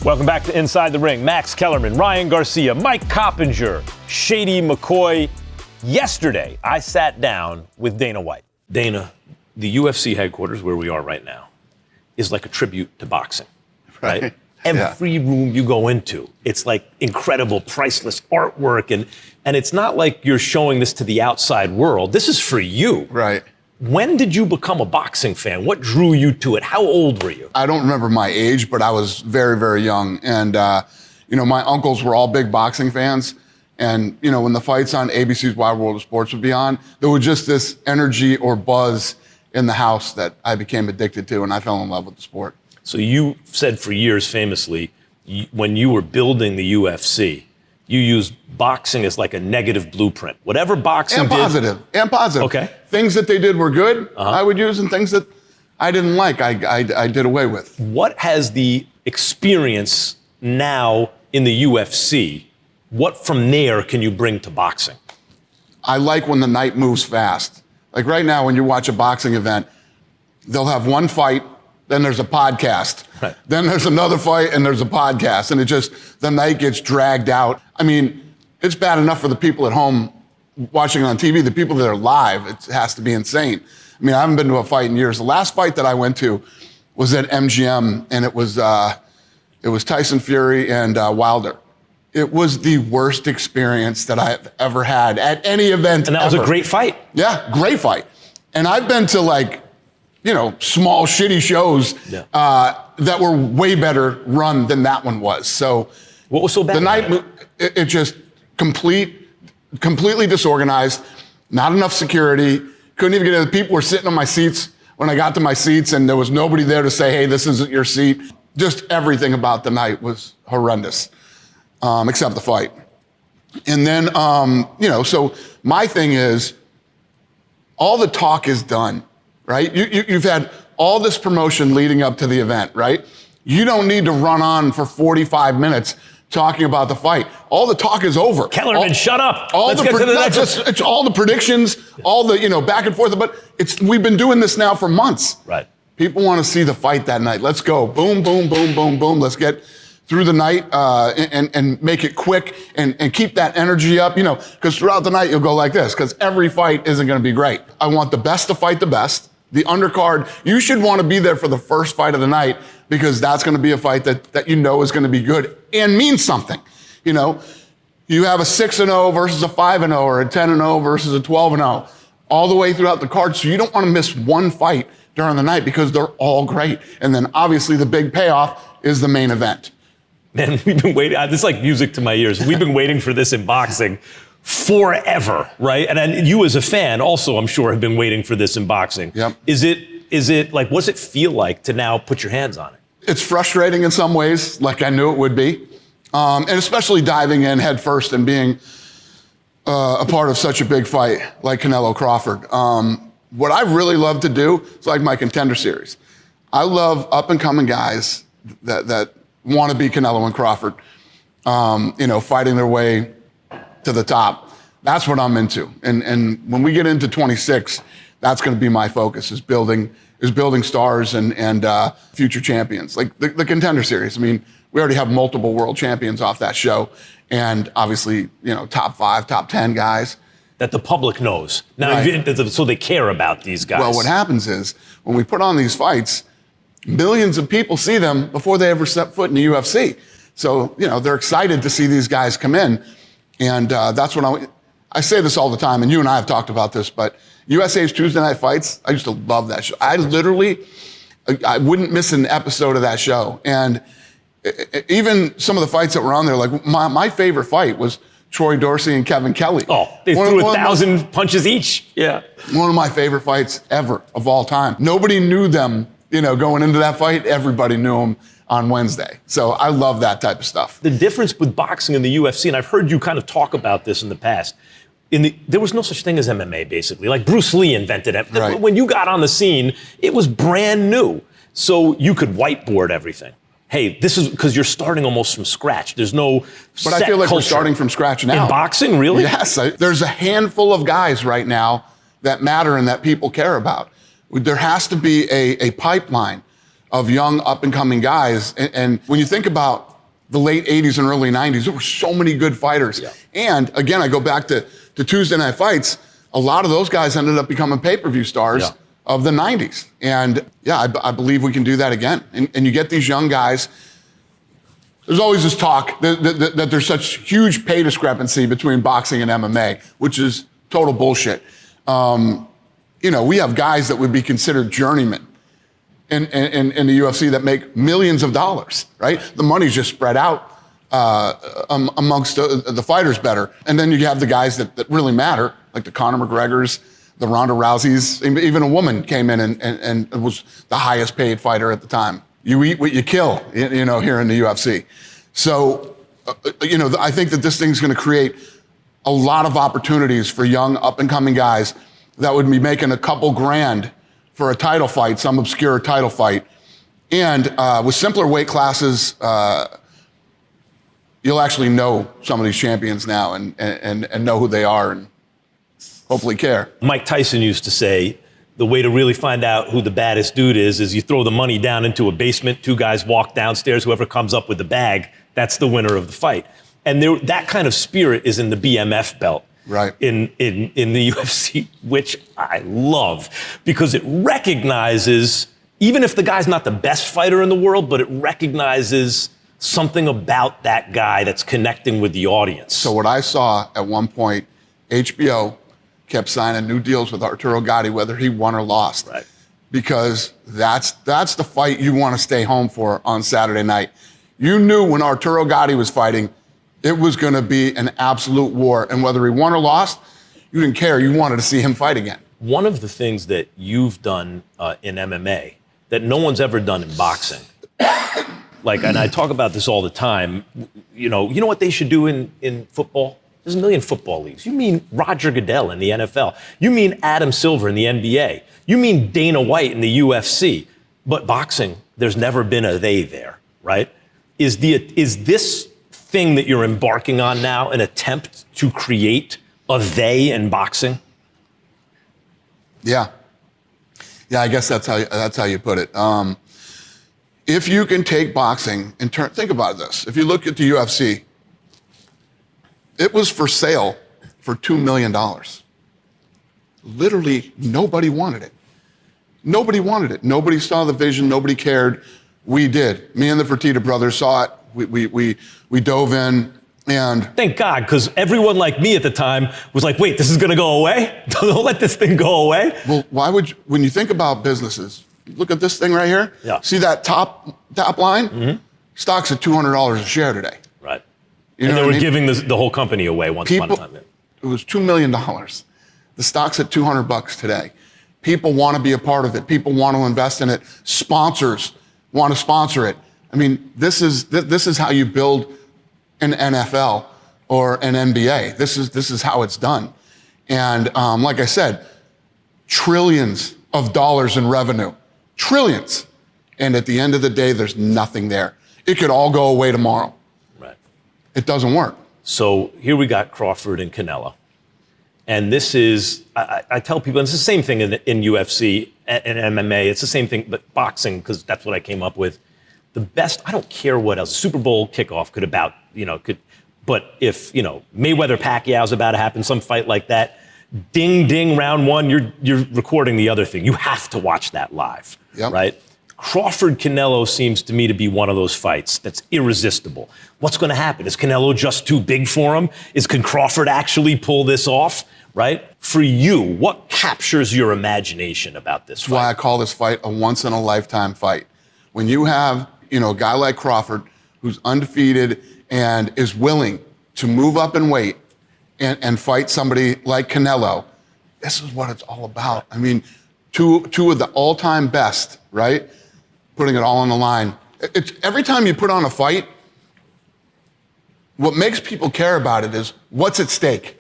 Welcome back to Inside the Ring. Max Kellerman, Ryan Garcia, Mike Coppinger, Shady McCoy. Yesterday, I sat down with Dana White. Dana, the UFC headquarters, where we are right now, is like a tribute to boxing, right? Every room you go into, it's like incredible, priceless artwork. And it's not like you're showing this to the outside world. This is for you. Right. When did you become a boxing fan? What drew you to it? How old were you? I don't remember my age, but I was very, very young. And, my uncles were all big boxing fans. And, when the fights on ABC's Wide World of Sports would be on, there was just this energy or buzz in the house that I became addicted to, and I fell in love with the sport. So you said for years famously, when you were building the UFC, you used boxing as like a negative blueprint. Whatever boxing and positive. Okay. Things that they did were good, I would use, and things that I didn't like, I did away with. What has the experience now in the UFC, what from there can you bring to boxing? I like when the night moves fast. Like right now, when you watch a boxing event, they'll have one fight, then there's a podcast. Right. Then there's another fight and there's a podcast. And the night gets dragged out. I mean, it's bad enough for the people at home watching on TV. The people that are live, it has to be insane. I mean, I haven't been to a fight in years. The last fight that I went to was at MGM, and it was Tyson Fury and Wilder. It was the worst experience that I've ever had at any event. And that was a great fight. Yeah, great fight. And I've been to small, shitty shows that were way better run than that one was. So what was so bad? The night, it just completely disorganized, not enough security, couldn't even get in. People were sitting on my seats when I got to my seats, and there was nobody there to say, hey, this isn't your seat. Just everything about the night was horrendous, except the fight. And then, so my thing is, all the talk is done, right? You've had all this promotion leading up to the event, right? You don't need to run on for 45 minutes talking about the fight. All the talk is over. Kellerman, shut up. Let's get to the next. It's all the predictions, all the, back and forth, but we've been doing this now for months. Right. People want to see the fight that night. Let's go. Boom, boom, boom, boom, boom. Let's get through the night and make it quick and keep that energy up, because throughout the night you'll go like this, because every fight isn't going to be great. I want the best to fight the best. The undercard, you should want to be there for the first fight of the night, because that's going to be a fight that is going to be good and means something. You have a 6-0 versus a 5-0 or a 10-0 versus a 12-0 all the way throughout the card. So you don't want to miss one fight during the night, because they're all great. And then obviously the big payoff is the main event. Man, we've been waiting. This is like music to my ears. We've been waiting for this in boxing forever, right? And you as a fan also, I'm sure, have been waiting for this in boxing. Yep. Is it like, what does it feel like to now put your hands on it? It's frustrating in some ways, like I knew it would be. And especially diving in head first and being a part of such a big fight like Canelo Crawford. What I really love to do is like my Contender Series. I love up and coming guys that want to be Canelo and Crawford, fighting their way to the top. That's what I'm into. And when we get into 26, that's going to be my focus, is building stars and future champions. Like the Contender Series. I mean, we already have multiple world champions off that show. And obviously, top 5, top 10 guys. That the public knows. Now, Right. So they care about these guys. Well, what happens is, when we put on these fights, millions of people see them before they ever step foot in the UFC. So, they're excited to see these guys come in. And that's what I say this all the time, and you and I have talked about this, but USA's Tuesday Night Fights, I used to love that show. I wouldn't miss an episode of that show. And even some of the fights that were on there, like my favorite fight was Troy Dorsey and Kevin Kelly. Oh, they threw 1,000 punches each. Yeah. One of my favorite fights ever of all time. Nobody knew them, going into that fight. Everybody knew them on Wednesday. So I love that type of stuff. The difference with boxing and the UFC, and I've heard you kind of talk about this in the past, there was no such thing as MMA, basically. Like Bruce Lee invented it. Right. When you got on the scene, it was brand new. So you could whiteboard everything. Hey, this is because you're starting almost from scratch. There's no But I feel like we're starting from scratch now. In boxing, really? Yes. There's a handful of guys right now that matter and that people care about. There has to be a pipeline of young up-and-coming guys. And when you think about the late 80s and early 90s, there were so many good fighters. Yeah. And again, I go back to Tuesday Night Fights. A lot of those guys ended up becoming pay-per-view stars of the 90s. And yeah, I believe we can do that again. And you get these young guys. There's always this talk that there's such huge pay discrepancy between boxing and MMA, which is total bullshit. We have guys that would be considered journeymen in the UFC that make millions of dollars, right? The money's just spread out amongst the fighters better. And then you have the guys that really matter, like the Conor McGregors, the Ronda Rouseys. Even a woman came in and was the highest paid fighter at the time. You eat what you kill, here in the UFC. So, I think that this thing's going to create a lot of opportunities for young up-and-coming guys that would be making a couple grand for a title fight, some obscure title fight. And with simpler weight classes, you'll actually know some of these champions now and know who they are and hopefully care. Mike Tyson used to say, the way to really find out who the baddest dude is you throw the money down into a basement, two guys walk downstairs, whoever comes up with the bag, that's the winner of the fight. And that kind of spirit is in the BMF belt. Right. In the UFC, which I love, because it recognizes, even if the guy's not the best fighter in the world, but it recognizes something about that guy that's connecting with the audience. So what I saw at one point, HBO kept signing new deals with Arturo Gatti, whether he won or lost. Right. Because that's the fight you want to stay home for on Saturday night. You knew when Arturo Gatti was fighting, it was going to be an absolute war. And whether he won or lost, you didn't care. You wanted to see him fight again. One of the things that you've done in MMA that no one's ever done in boxing, and I talk about this all the time, you know what they should do in football? There's a million football leagues. You mean Roger Goodell in the NFL. You mean Adam Silver in the NBA. You mean Dana White in the UFC. But boxing, there's never been a they there, right? Is this thing that you're embarking on now an attempt to create a they in boxing? Yeah, I guess that's how you put it. If you can take boxing and think about this. If you look at the UFC, it was for sale for $2 million. Literally, nobody wanted it. Nobody wanted it. Nobody saw the vision. Nobody cared. We did. Me and the Fertitta brothers saw it. We dove in, and thank God, because everyone like me at the time was like, "Wait, this is going to go away? Don't let this thing go away." Well, why would you, when you think about businesses, look at this thing right here. Yeah. See that top line? Mm-hmm. Stock's at $200 a share today. Right. And they were giving the whole company away once upon a time. It was $2 million. The stock's at $200 today. People want to be a part of it. People want to invest in it. Sponsors want to sponsor it. I mean, this is how you build an NFL or an NBA. This is how it's done. And like I said, trillions of dollars in revenue. Trillions. And at the end of the day, there's nothing there. It could all go away tomorrow. Right. It doesn't work. So here we got Crawford and Canelo. And this is, I tell people, and it's the same thing in UFC and MMA. It's the same thing, but boxing, because that's what I came up with. The best, I don't care what else. Super Bowl kickoff but if, Mayweather Pacquiao's about to happen, some fight like that, ding, ding, round one, you're recording the other thing. You have to watch that live, yep. Right? Crawford Canelo seems to me to be one of those fights that's irresistible. What's going to happen? Is Canelo just too big for him? Can Crawford actually pull this off? Right? For you, what captures your imagination about this fight? That's why I call this fight a once-in-a-lifetime fight. When you have, a guy like Crawford who's undefeated and is willing to move up in weight and fight somebody like Canelo, this is what it's all about. I mean, two of the all-time best, right? Putting it all on the line. Every time you put on a fight, what makes people care about it is what's at stake.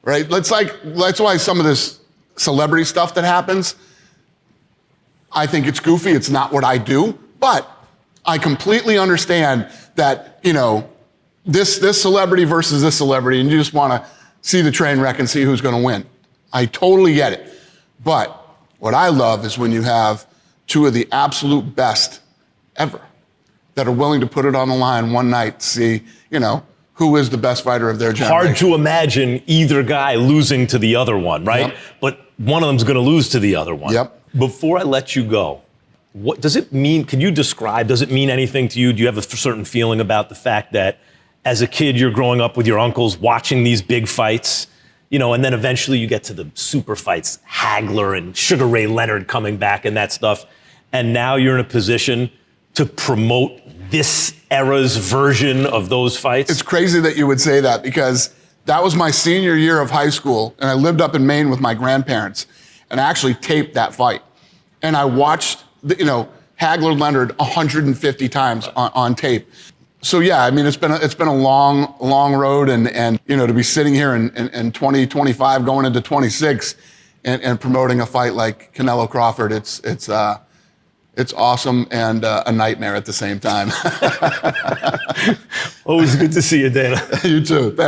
Right? That's why some of this celebrity stuff that happens, I think it's goofy. It's not what I do. But I completely understand that, this celebrity versus this celebrity, and you just want to see the train wreck and see who's going to win. I totally get it. But what I love is when you have two of the absolute best ever that are willing to put it on the line one night to see, who is the best fighter of their generation. Hard to imagine either guy losing to the other one, right? Yep. But one of them's going to lose to the other one. Yep. Before I let you go, what does it mean? Can you describe, does it mean anything to you? Do you have a certain feeling about the fact that as a kid, you're growing up with your uncles watching these big fights, and then eventually you get to the super fights, Hagler and Sugar Ray Leonard coming back and that stuff. And now you're in a position to promote this era's version of those fights? It's crazy that you would say that, because that was my senior year of high school, and I lived up in Maine with my grandparents, and I actually taped that fight. And I watched, Hagler Leonard 150 times on tape. So yeah, I mean, it's been a long road, and to be sitting here in 2025 going into 26 and promoting a fight like Canelo Crawford, it's awesome and a nightmare at the same time. Always good to see you, Dana. You too. Thanks.